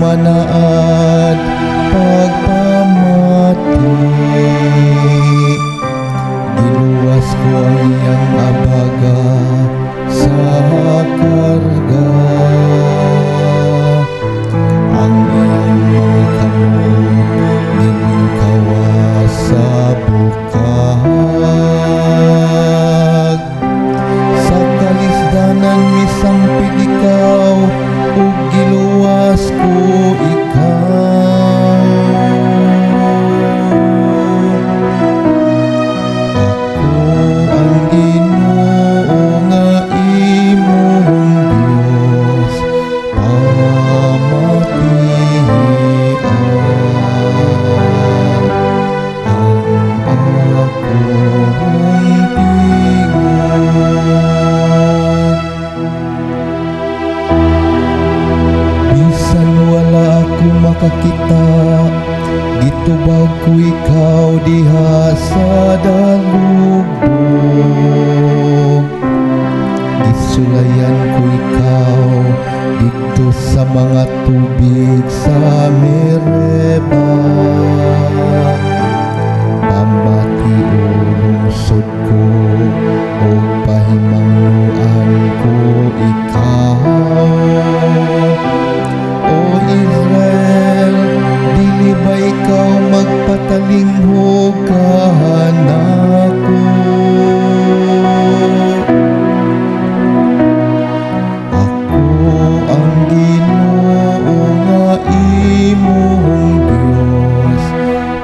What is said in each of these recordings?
manaad pagpamati. Giluwas ko ang iyang abaga sa karga, ang iyang mga kamot ginikawas sa bukag. Sa kalisdanan misampid ikaw, ug giluwas ko ikaw. Ako ang Ginoo nga imong Dios, pamatian ang akong tingon. Bisan wala ako makakita, gitubag ko ikaw diha sa dalubog. Gisulayan ko ikaw dito sa mga tubig sa Mereba. Pamati o lungsod ko o pahimangnuan ko ikaw. O Israel, dili ba ikaw magpatalingho kanako? Ako ang Ginoo nga imong Dios,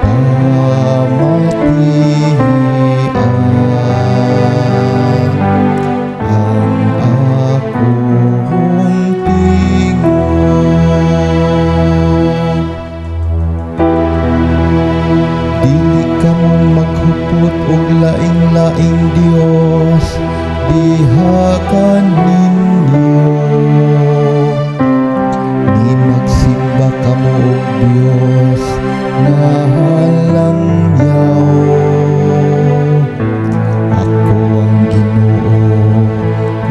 pamatian ang akong tingon. Dili ka mo maghupot og laing-laing Dios diha kaninyo. Di magsimba ka mo og Dios na halangyaw. Ako ang Ginoo,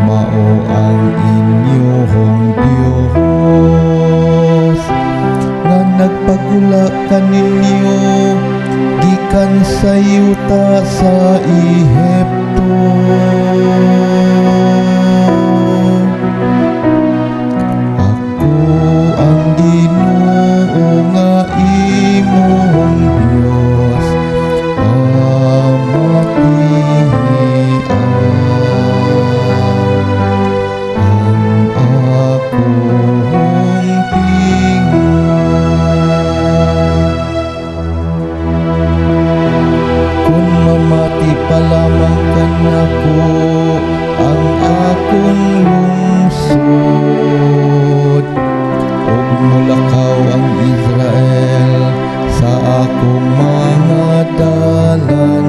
mao ang inyong Dios, nga nagpagula kaninyo gikan sa yuta sa Ehipto. Ako ang Ginoo nga imong Dios, pamatian ang akong tingon. Kung mamati pa lamang kanako ang akong lungsod, ug mulakaw ang Israel sa akong mga dalan.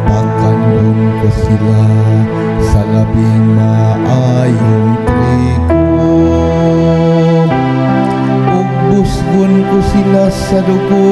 Pagkanon ko sila sa labing maayong trigo, ug busgon ko sila sa dugo